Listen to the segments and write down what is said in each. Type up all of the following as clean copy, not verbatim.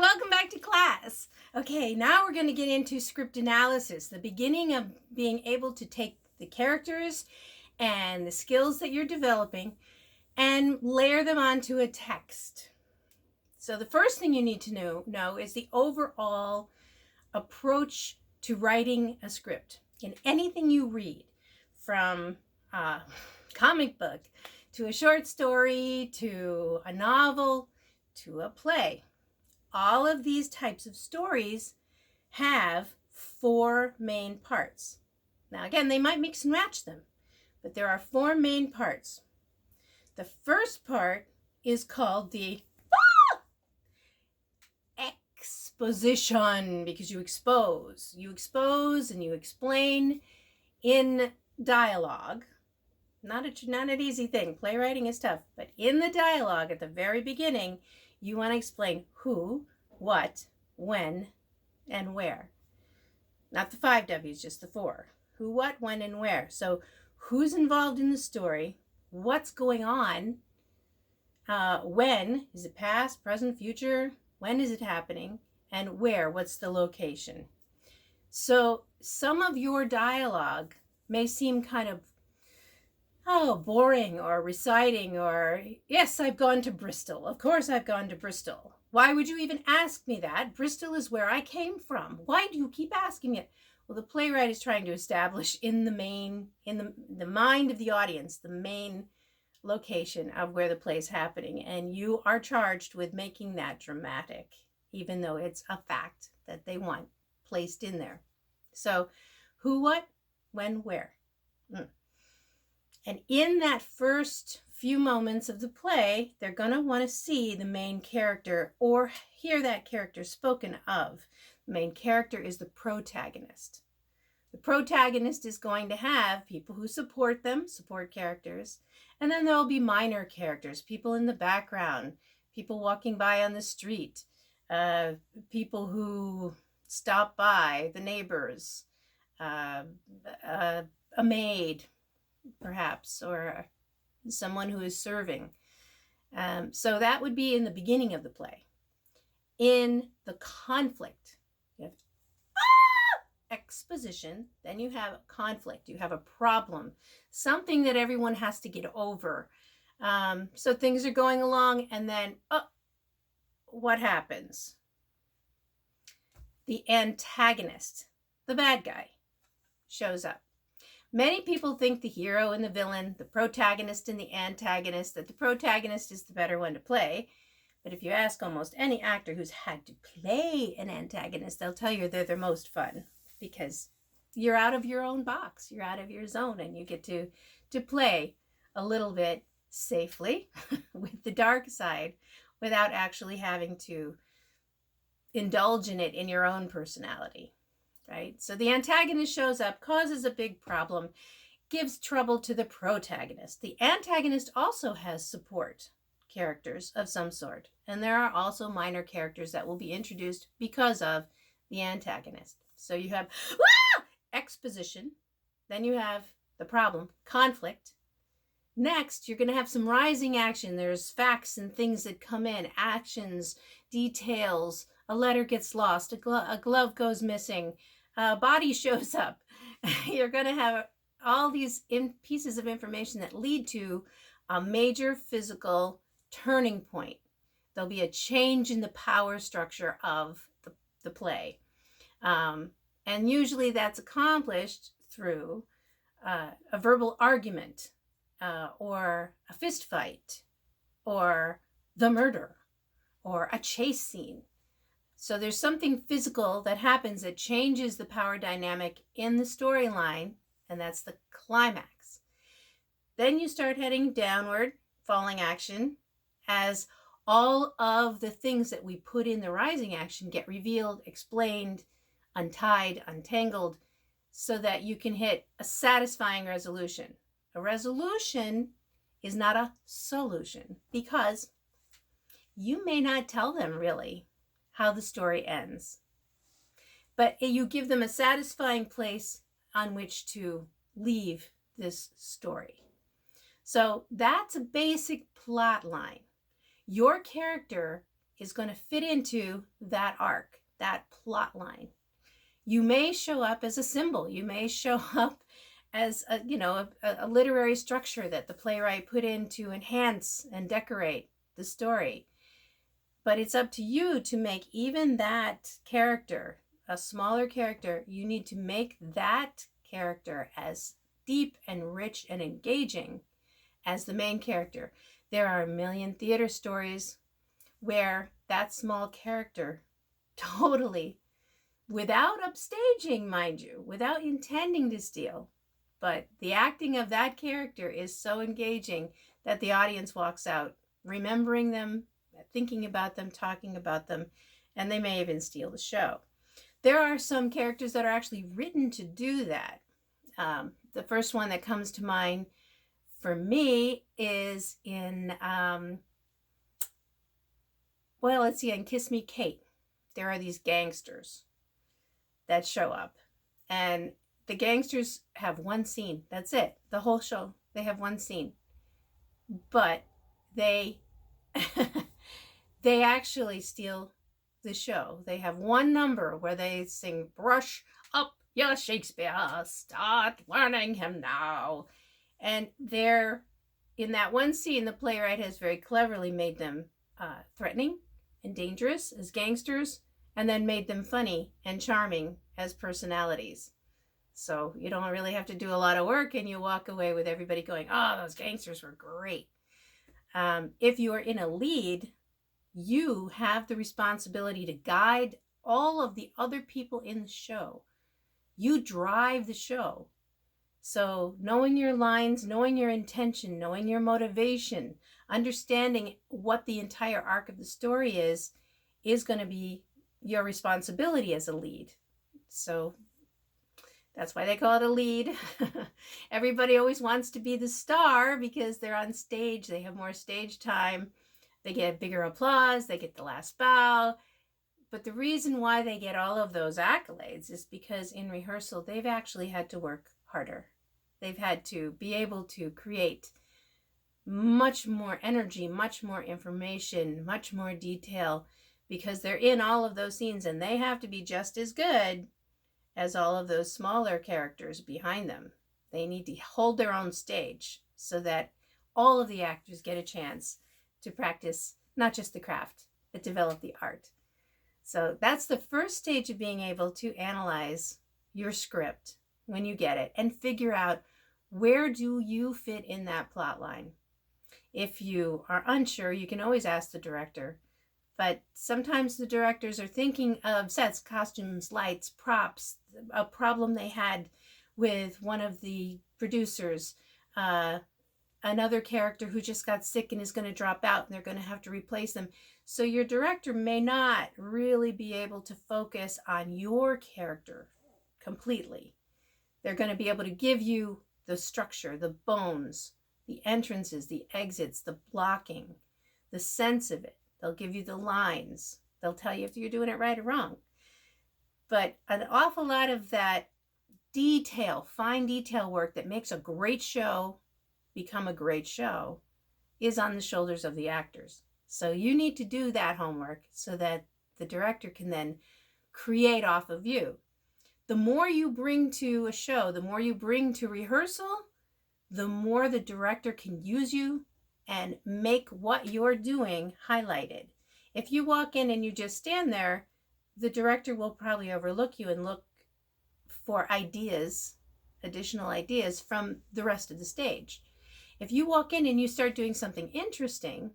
welcome back to class. Okay, now we're going to get into script analysis, the beginning of being able to take the characters and the skills that you're developing and layer them onto a text. So the first thing you need to know is the overall approach to writing a script. In anything you read, from a comic book to a short story to a novel to a play, all of these types of stories have 4 main parts. Now, again, they might mix and match them, but there are 4 main parts. The first part is called the exposition, because you expose and you explain in dialogue. Not an easy thing. Playwriting is tough, but in the dialogue at the very beginning, you want to explain who, what, when, and where. Not the 5 W's, just the 4. Who, what, when, and where. So who's involved in the story? What's going on? When? Is it past, present, future? When is it happening? And where? What's the location? So some of your dialogue may seem kind of boring or reciting, or yes, I've gone to Bristol. Of course I've gone to Bristol. Why would you even ask me that? Bristol is where I came from. Why do you keep asking it? Well, the playwright is trying to establish in the mind of the audience, the main location of where the play is happening. And you are charged with making that dramatic, even though it's a fact that they want placed in there. So who, what, when, where. And in that first few moments of the play, they're going to want to see the main character or hear that character spoken of. The main character is the protagonist. The protagonist is going to have people who support them, support characters, and then there'll be minor characters, people in the background, people walking by on the street, people who stop by, the neighbors, a maid, perhaps, or someone who is serving. So that would be in the beginning of the play. In the conflict, you have exposition, then you have conflict, you have a problem, something that everyone has to get over. So things are going along, and then what happens? The antagonist, the bad guy, shows up. Many people think the hero and the villain, the protagonist and the antagonist, that the protagonist is the better one to play. But if you ask almost any actor who's had to play an antagonist, they'll tell you they're the most fun, because you're out of your own box, you're out of your zone, and you get to play a little bit safely with the dark side without actually having to indulge in it in your own personality. Right? So the antagonist shows up, causes a big problem, gives trouble to the protagonist. The antagonist also has support characters of some sort, and there are also minor characters that will be introduced because of the antagonist. So you have exposition, then you have the problem, conflict. Next, you're going to have some rising action. There's facts and things that come in, actions, details. A letter gets lost, a glove goes missing, a body shows up. You're going to have all these pieces of information that lead to a major physical turning point. There'll be a change in the power structure of the play. And usually that's accomplished through a verbal argument, or a fist fight, or the murder, or a chase scene. So there's something physical that happens that changes the power dynamic in the storyline, and that's the climax. Then you start heading downward, falling action, as all of the things that we put in the rising action get revealed, explained, untied, untangled, so that you can hit a satisfying resolution. A resolution is not a solution, because you may not tell them really how the story ends, but you give them a satisfying place on which to leave this story. So that's a basic plot line. Your character is going to fit into that arc, that plot line. You may show up as a symbol. You may show up as a literary structure that the playwright put in to enhance and decorate the story. But it's up to you to make even that character, a smaller character, you need to make that character as deep and rich and engaging as the main character. There are a million theater stories where that small character totally, without upstaging, mind you, without intending to steal, but the acting of that character is so engaging that the audience walks out remembering them, thinking about them, talking about them, and they may even steal the show. There are some characters that are actually written to do that. The first one that comes to mind for me is in, in Kiss Me Kate. There are these gangsters that show up, and the gangsters have one scene. That's it. The whole show, they have one scene. But they they actually steal the show. They have one number where they sing, "Brush up your Shakespeare, start learning him now." And they're, in that one scene, the playwright has very cleverly made them threatening and dangerous as gangsters, and then made them funny and charming as personalities. So you don't really have to do a lot of work, and you walk away with everybody going, "Oh, those gangsters were great." If you are in a lead, you have the responsibility to guide all of the other people in the show. You drive the show. So knowing your lines, knowing your intention, knowing your motivation, understanding what the entire arc of the story is going to be your responsibility as a lead. So that's why they call it a lead. Everybody always wants to be the star because they're on stage. They have more stage time. They get bigger applause. They get the last bow. But the reason why they get all of those accolades is because in rehearsal, they've actually had to work harder. They've had to be able to create much more energy, much more information, much more detail, because they're in all of those scenes, and they have to be just as good as all of those smaller characters behind them. They need to hold their own stage so that all of the actors get a chance to practice not just the craft, but develop the art. So that's the first stage of being able to analyze your script when you get it and figure out, where do you fit in that plot line? If you are unsure, you can always ask the director. But sometimes the directors are thinking of sets, costumes, lights, props, a problem they had with one of the producers, another character who just got sick and is going to drop out and they're going to have to replace them. So your director may not really be able to focus on your character completely. They're going to be able to give you the structure, the bones, the entrances, the exits, the blocking, the sense of it. They'll give you the lines. They'll tell you if you're doing it right or wrong. But an awful lot of that detail, fine detail work that makes a great show become a great show is on the shoulders of the actors. So you need to do that homework so that the director can then create off of you. The more you bring to a show, the more you bring to rehearsal, the more the director can use you and make what you're doing highlighted. If you walk in and you just stand there, the director will probably overlook you and look for ideas, additional ideas from the rest of the stage. If you walk in and you start doing something interesting,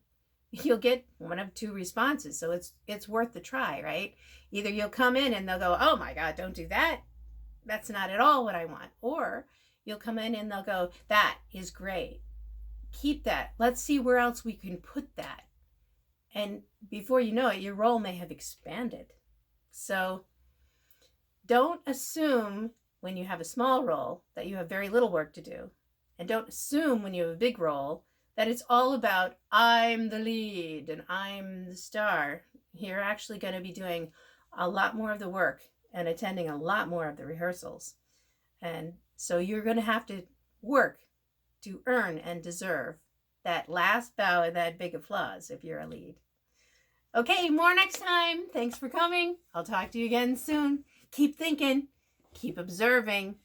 you'll get one of two responses. So it's worth the try, right? Either you'll come in and they'll go, "Oh my God, don't do that. That's not at all what I want." Or you'll come in and they'll go, "That is great. Keep that. Let's see where else we can put that." And before you know it, your role may have expanded. So don't assume when you have a small role that you have very little work to do. And don't assume when you have a big role that it's all about, I'm the lead and I'm the star. You're actually going to be doing a lot more of the work and attending a lot more of the rehearsals. And so you're going to have to work to earn and deserve that last bow and that big applause if you're a lead. Okay, more next time. Thanks for coming. I'll talk to you again soon. Keep thinking, keep observing,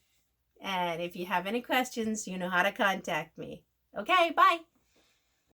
and if you have any questions, you know how to contact me. Okay, bye.